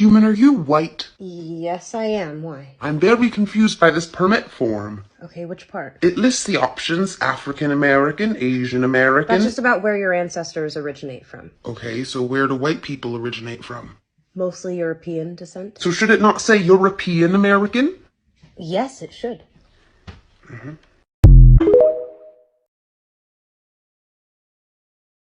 human, are you white? Yes, I am. Why? I'm very confused by this permit form. Okay, which part? It lists the options: African American, Asian American. That's just about where your ancestors originate from. Okay, so where do white people originate from? Mostly European descent. So should it not say European American? Yes, it should.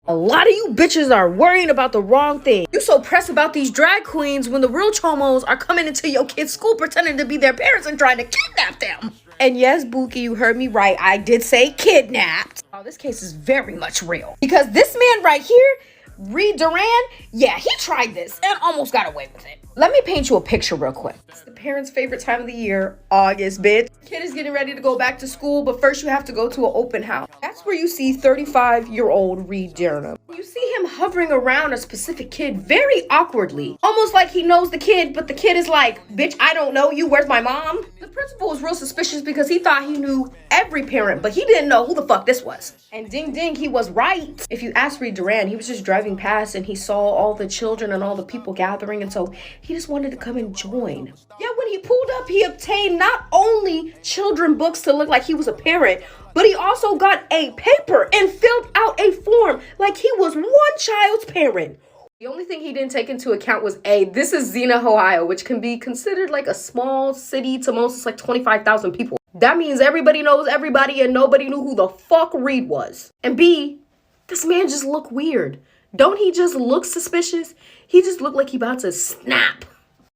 A lot of you bitches are worrying about the wrong thing. You so pressed about these drag queens when the real chomos are coming into your kid's school pretending to be their parents and trying to kidnap them. And yes, Buki, you heard me right. I did say kidnapped. Oh, this case is very much real. Because this man right here, Reed Duran, yeah, he tried this and almost got away with it. Let me paint you a picture real quick. It's the parents' favorite time of the year, August, bitch. Kid is getting ready to go back to school, but first you have to go to an open house. That's where you see 35-year-old Reed Duran. You see him hovering around a specific kid very awkwardly. Almost like he knows the kid, but the kid is like, bitch, I don't know you, where's my mom? The principal was real suspicious because he thought he knew every parent, but he didn't know who the fuck this was. And ding ding, he was right. If you ask Reed Duran, he was just driving past and he saw all the children and all the people gathering, and so he just wanted to come and join. Yeah, when he pulled up, he obtained not only children books to look like he was a parent, but he also got a paper and filled out a form like he was one child's parent. The only thing he didn't take into account was this is Xenia, Ohio, which can be considered like a small city to most. It's like 25,000 people. That means everybody knows everybody and nobody knew who the fuck Reed was. And B, this man just looked weird. Don't he just look suspicious? He just looked like he about to snap.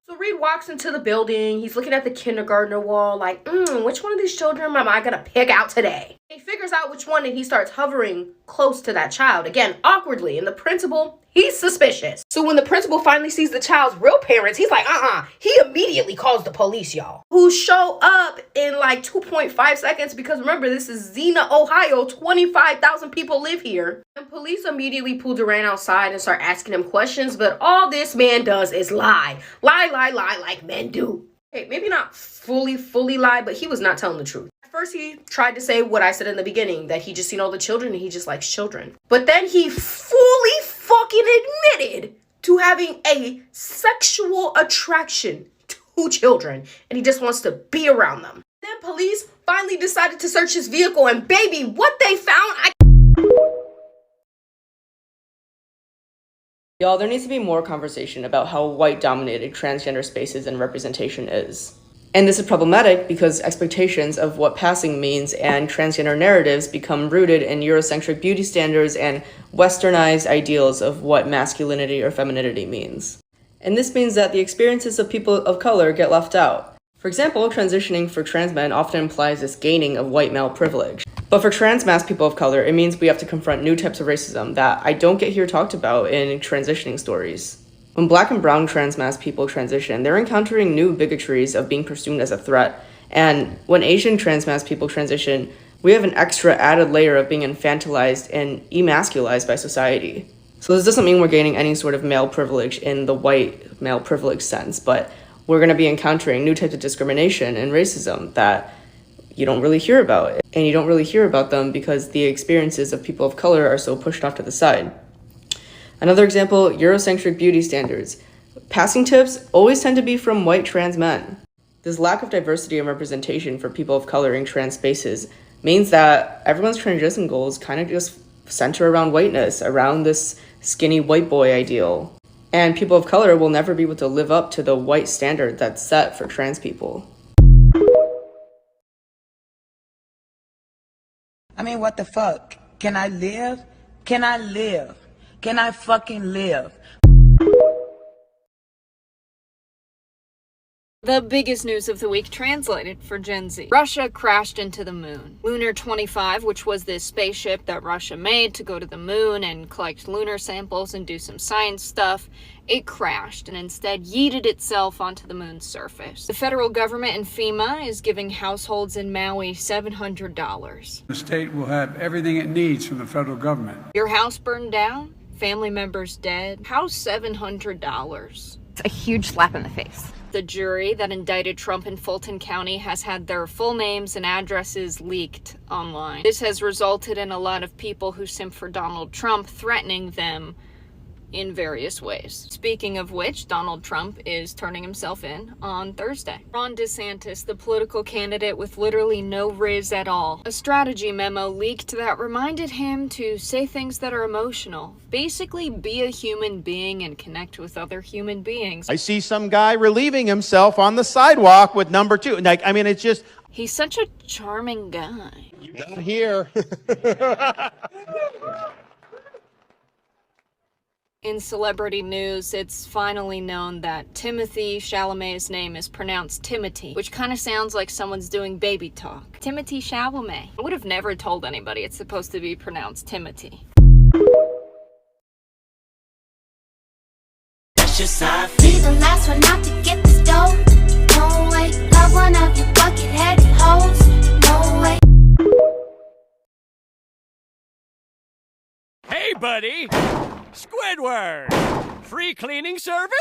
So Reed walks into the building. He's looking at the kindergartner wall like, which one of these children am I gonna pick out today? He figures out which one and he starts hovering close to that child. Again, awkwardly. And the principal, he's suspicious. So when the principal finally sees the child's real parents, he's like, He immediately calls the police, y'all. Who show up in like 2.5 seconds because remember, this is Xenia, Ohio. 25,000 people live here. And police immediately pull Duran outside and start asking him questions. But all this man does is lie. Lie like men do. Okay, maybe not fully lie, but he was not telling the truth. At first, he tried to say what I said in the beginning, that he just seen all the children and he just likes children. But then he fully fucking admitted to having a sexual attraction to children and he just wants to be around them. Then police finally decided to search his vehicle and baby, what they found, Y'all, there needs to be more conversation about how white-dominated transgender spaces and representation is. And this is problematic because expectations of what passing means and transgender narratives become rooted in Eurocentric beauty standards and westernized ideals of what masculinity or femininity means. And this means that the experiences of people of color get left out. For example, transitioning for trans men often implies this gaining of white male privilege. But for trans mass people of color, it means we have to confront new types of racism that I don't get here talked about in transitioning stories. When Black and brown trans mass people transition, they're encountering new bigotries of being pursued as a threat. And when Asian trans mass people transition, we have an extra added layer of being infantilized and emasculized by society. So this doesn't mean we're gaining any sort of male privilege in the white male privilege sense, but we're going to be encountering new types of discrimination and racism that you don't really hear about. And you don't really hear about them because the experiences of people of color are so pushed off to the side. Another example, Eurocentric beauty standards. Passing tips always tend to be from white trans men. This lack of diversity and representation for people of color in trans spaces means that everyone's transition goals kind of just center around whiteness, around this skinny white boy ideal. And people of color will never be able to live up to the white standard that's set for trans people. I mean, what the fuck? Can I live? Can I live? Can I fucking live? The biggest news of the week translated for Gen Z. Russia crashed into the moon. Lunar 25, which was this spaceship that Russia made to go to the moon and collect lunar samples and do some science stuff, it crashed and instead yeeted itself onto the moon's surface. The federal government and FEMA is giving households in Maui $700. The state will have everything it needs from the federal government. Your house burned down? Family members dead? How's $700? It's a huge slap in the face. The jury that indicted Trump in Fulton County has had their full names and addresses leaked online. This has resulted in a lot of people who simp for Donald Trump threatening them in various ways. Speaking of which, Donald Trump is turning himself in on Thursday. Ron DeSantis, the political candidate with literally no riz at all. A strategy memo leaked that reminded him to say things that are emotional. Basically, be a human being and connect with other human beings. I see some guy relieving himself on the sidewalk with number 2. Like, I mean, it's just... He's such a charming guy. Not here. In celebrity news, it's finally known that Timothée Chalamet's name is pronounced Timothy, which kind of sounds like someone's doing baby talk. Timothée Chalamet. I would have never told anybody it's supposed to be pronounced Timothy. Be the last one out to get this dough. No way. Love one of your bucket-headed hoes. No way. Hey, buddy! Squidward! Free cleaning service?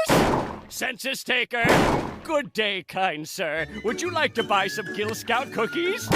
Census taker? Good day, kind sir. Would you like to buy some Girl Scout cookies?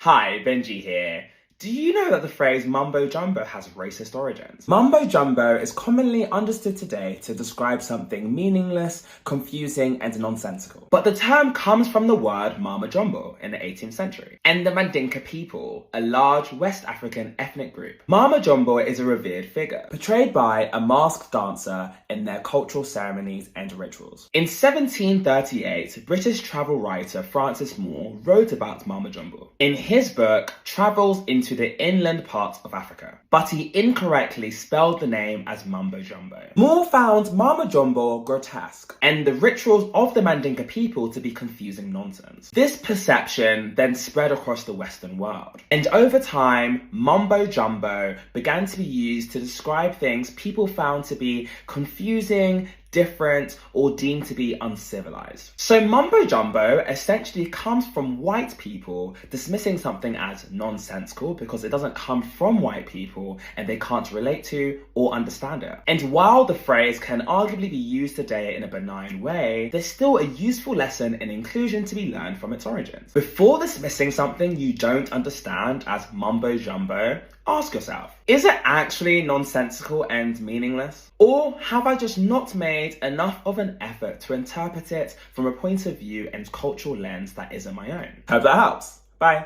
Hi, Benji here. Do you know that the phrase mumbo jumbo has racist origins? Mumbo jumbo is commonly understood today to describe something meaningless, confusing, and nonsensical. But the term comes from the word mama jumbo in the 18th century, and the Mandinka people, a large West African ethnic group. Mama jumbo is a revered figure, portrayed by a masked dancer in their cultural ceremonies and rituals. In 1738, British travel writer Francis Moore wrote about mama jumbo in his book Travels into the Inland Parts of Africa, but he incorrectly spelled the name as mumbo jumbo. Moore found mama jumbo grotesque and the rituals of the Mandinka people to be confusing nonsense. This perception then spread across the Western world, and over time, mumbo jumbo began to be used to describe things people found to be confusing, different, or deemed to be uncivilized. So mumbo jumbo essentially comes from white people dismissing something as nonsensical because it doesn't come from white people and they can't relate to or understand it. And while the phrase can arguably be used today in a benign way, there's still a useful lesson in inclusion to be learned from its origins. Before dismissing something you don't understand as mumbo jumbo, ask yourself, is it actually nonsensical and meaningless? Or have I just not made enough of an effort to interpret it from a point of view and cultural lens that isn't my own? Hope that helps. Bye.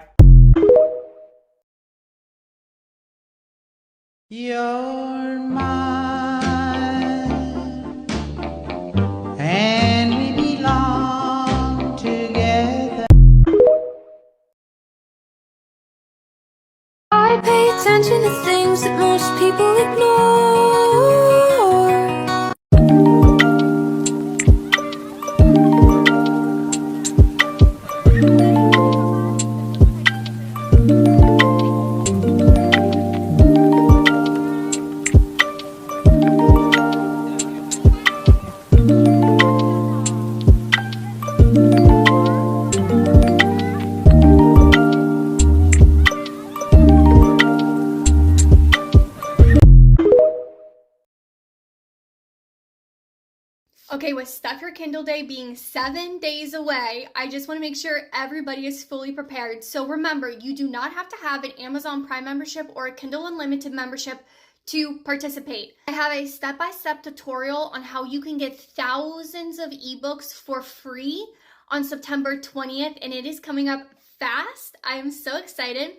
You're mine, and we belong together. I pay attention to things that most people ignore. Okay, with Stuff Your Kindle Day being 7 days away, I just want to make sure everybody is fully prepared. So remember, you do not have to have an Amazon Prime membership or a Kindle Unlimited membership to participate. I have a step-by-step tutorial on how you can get thousands of ebooks for free on September 20th, and it is coming up fast. I am so excited.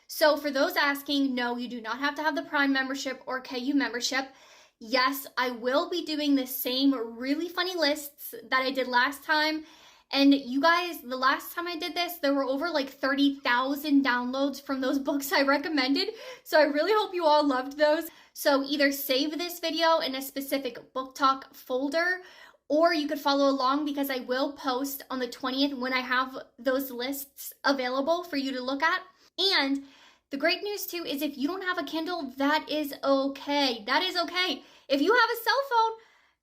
So for those asking, no, you do not have to have the Prime membership or KU membership. Yes, I will be doing the same really funny lists that I did last time. And you guys, the last time I did this, there were over like 30,000 downloads from those books I recommended. So I really hope you all loved those. So either save this video in a specific book talk folder, or you could follow along because I will post on the 20th when I have those lists available for you to look at. And the great news too is if you don't have a Kindle, that is okay. That is okay. If you have a cell phone,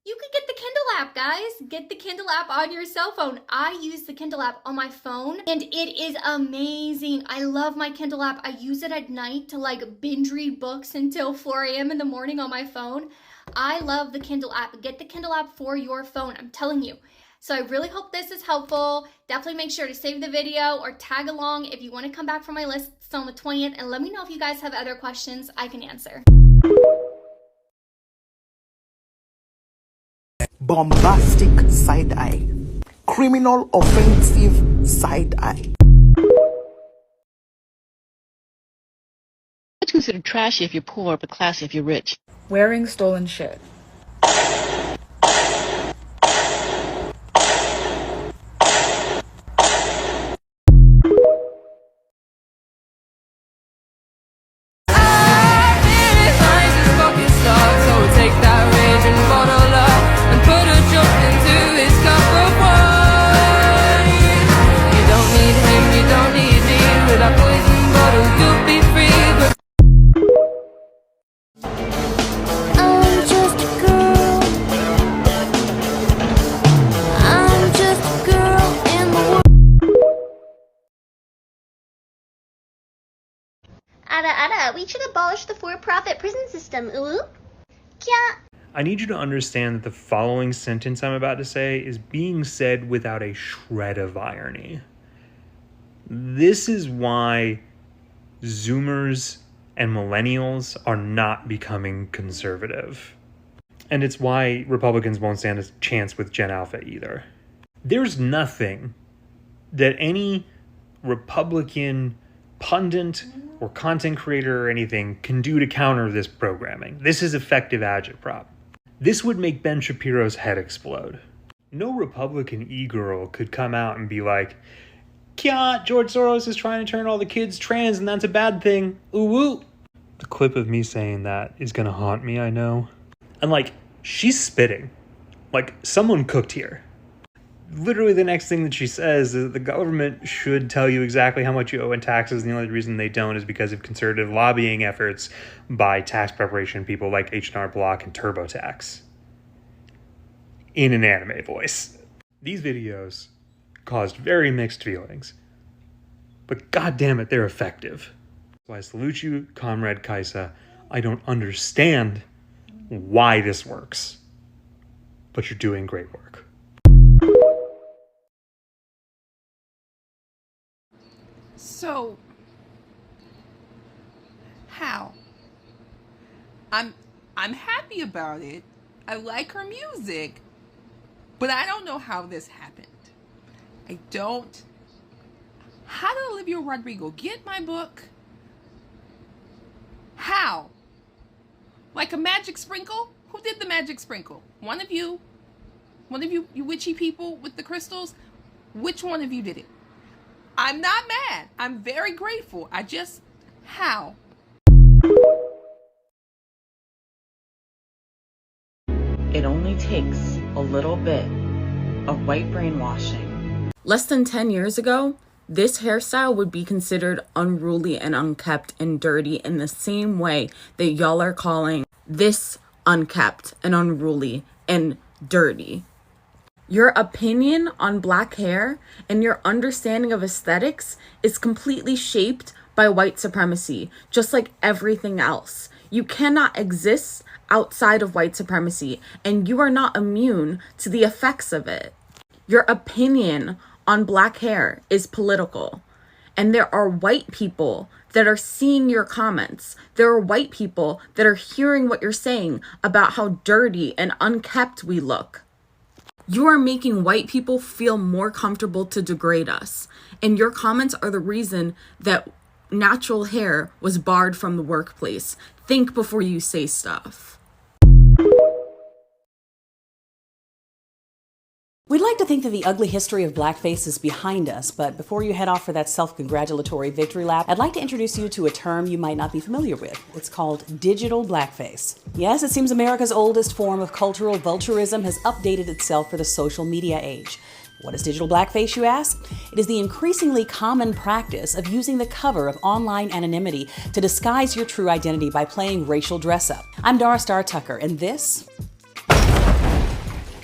You could get the Kindle app, guys. Get the Kindle app on your cell phone. I use the Kindle app on my phone and it is amazing. I love my Kindle app. I use it at night to like binge read books until 4 a.m. in the morning on my phone. I love the Kindle app. Get the Kindle app for your phone, I'm telling you. So I really hope this is helpful. Definitely make sure to save the video or tag along if you want to come back for my list on the 20th, and let me know if you guys have other questions I can answer. Bombastic side eye. Criminal offensive side eye. What's considered trashy if you're poor, but classy if you're rich? Wearing stolen shit. We should abolish the for-profit prison system. Ooh. Kya. I need you to understand that the following sentence I'm about to say is being said without a shred of irony. This is why Zoomers and millennials are not becoming conservative. And it's why Republicans won't stand a chance with Gen Alpha either. There's nothing that any Republican pundit or content creator or anything can do to counter this programming. This is effective agitprop. This would make Ben Shapiro's head explode. No Republican e-girl could come out and be like, "Kya, George Soros is trying to turn all the kids trans and that's a bad thing. Ooh woo." The clip of me saying that is gonna haunt me, I know. And like, she's spitting. Like, someone cooked here. Literally the next thing that she says is the government should tell you exactly how much you owe in taxes, and the only reason they don't is because of conservative lobbying efforts by tax preparation people like H&R Block and TurboTax. In an anime voice. These videos caused very mixed feelings, but goddammit, they're effective. So I salute you, Comrade Kaisa. I don't understand why this works, but you're doing great work. So, how? I'm happy about it. I like her music, but I don't know how this happened. I don't. How did Olivia Rodrigo get my book? How? Like a magic sprinkle? Who did the magic sprinkle? One of you? You witchy people with the crystals? Which one of you did it? I'm not mad. I'm very grateful. How? It only takes a little bit of white brainwashing. Less than 10 years ago, this hairstyle would be considered unruly and unkept and dirty in the same way that y'all are calling this unkept and unruly and dirty. Your opinion on black hair and your understanding of aesthetics is completely shaped by white supremacy, just like everything else. You cannot exist outside of white supremacy, and you are not immune to the effects of it. Your opinion on black hair is political, and there are white people that are seeing your comments. There are white people that are hearing what you're saying about how dirty and unkept we look. You are making white people feel more comfortable to degrade us. And your comments are the reason that natural hair was barred from the workplace. Think before you say stuff. We'd like to think that the ugly history of blackface is behind us, but before you head off for that self-congratulatory victory lap, I'd like to introduce you to a term you might not be familiar with. It's called digital blackface. Yes, it seems America's oldest form of cultural vulturism has updated itself for the social media age. What is digital blackface, you ask? It is the increasingly common practice of using the cover of online anonymity to disguise your true identity by playing racial dress-up. I'm Dara Star Tucker, and this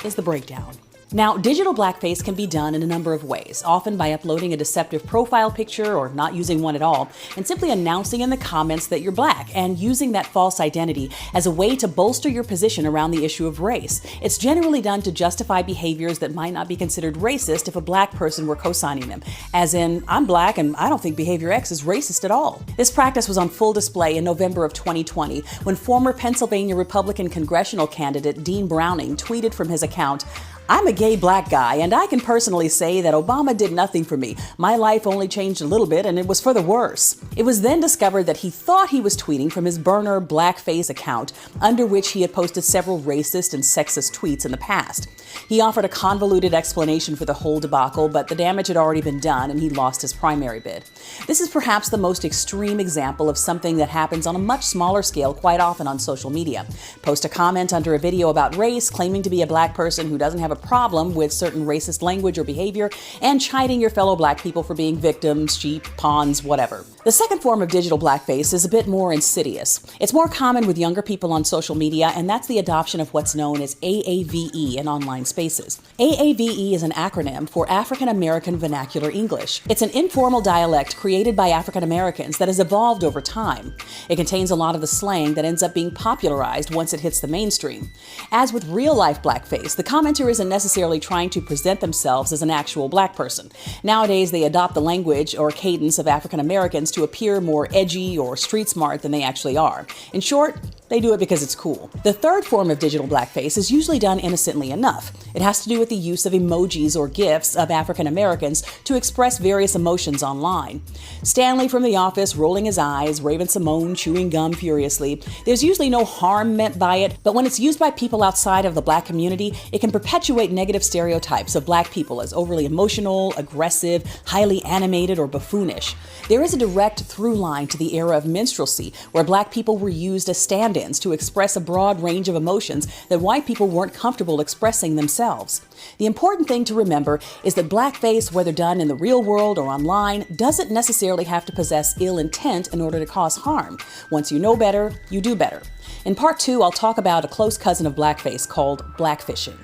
is the breakdown. Now, digital blackface can be done in a number of ways, often by uploading a deceptive profile picture or not using one at all, and simply announcing in the comments that you're black and using that false identity as a way to bolster your position around the issue of race. It's generally done to justify behaviors that might not be considered racist if a black person were co-signing them, as in, I'm black and I don't think behavior X is racist at all. This practice was on full display in November of 2020 when former Pennsylvania Republican congressional candidate Dean Browning tweeted from his account, "I'm a gay black guy, and I can personally say that Obama did nothing for me. My life only changed a little bit, and it was for the worse." It was then discovered that he thought he was tweeting from his burner blackface account, under which he had posted several racist and sexist tweets in the past. He offered a convoluted explanation for the whole debacle, but the damage had already been done, and he lost his primary bid. This is perhaps the most extreme example of something that happens on a much smaller scale quite often on social media. Post a comment under a video about race, claiming to be a black person who doesn't have a problem with certain racist language or behavior, and chiding your fellow black people for being victims, sheep, pawns, whatever. The second form of digital blackface is a bit more insidious. It's more common with younger people on social media, and that's the adoption of what's known as AAVE in online spaces. AAVE is an acronym for African American Vernacular English. It's an informal dialect created by African Americans that has evolved over time. It contains a lot of the slang that ends up being popularized once it hits the mainstream. As with real-life blackface, the commenter isn't necessarily trying to present themselves as an actual black person. Nowadays, they adopt the language or cadence of African Americans to appear more edgy or street smart than they actually are. In short, they do it because it's cool. The third form of digital blackface is usually done innocently enough. It has to do with the use of emojis or GIFs of African Americans to express various emotions online. Stanley from The Office rolling his eyes, Raven-Symoné chewing gum furiously. There's usually no harm meant by it, but when it's used by people outside of the black community, it can perpetuate negative stereotypes of black people as overly emotional, aggressive, highly animated, or buffoonish. There is a direct through line to the era of minstrelsy, where black people were used as stand-ins to express a broad range of emotions that white people weren't comfortable expressing themselves. The important thing to remember is that blackface, whether done in the real world or online, doesn't necessarily have to possess ill intent in order to cause harm. Once you know better, you do better. In part 2, I'll talk about a close cousin of blackface called blackfishing.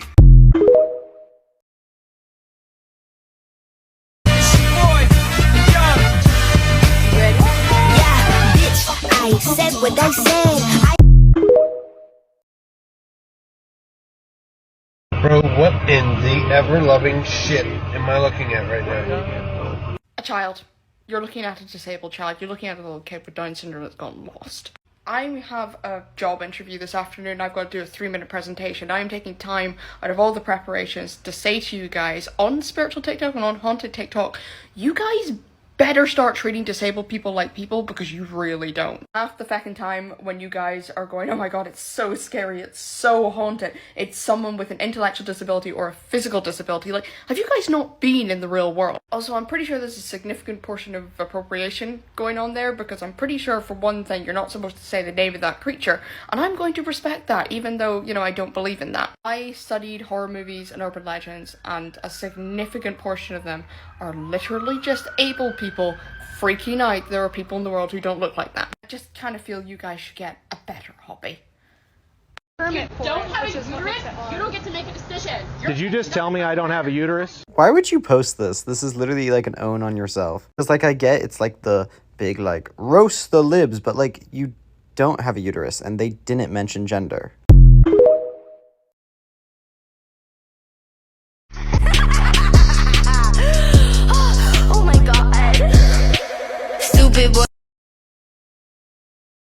I said what I said. Bro, what in the ever-loving shit am I looking at right now? A child. You're looking at a disabled child. You're looking at a little kid with Down syndrome that's gone lost. I have a job interview this afternoon. I've got to do a 3-minute presentation. I am taking time out of all the preparations to say to you guys on Spiritual TikTok and on Haunted TikTok, you guys better start treating disabled people like people, because you really don't. Half the fucking time when you guys are going, oh my god, it's so scary, it's so haunted, it's someone with an intellectual disability or a physical disability. Like, have you guys not been in the real world? Also, I'm pretty sure there's a significant portion of appropriation going on there, because I'm pretty sure, for one thing, you're not supposed to say the name of that creature, and I'm going to respect that, even though, you know, I don't believe in that. I studied horror movies and urban legends, and a significant portion of them are literally just able people freaking out there are people in the world who don't look like that. I just kind of feel you guys should get a better hobby. You don't have a uterus, you don't get to make a decision. Did you just tell me I don't have a uterus? Why would you post this? This is literally like an own on yourself. Because like I get it's like the big like roast the libs, but like you don't have a uterus and they didn't mention gender.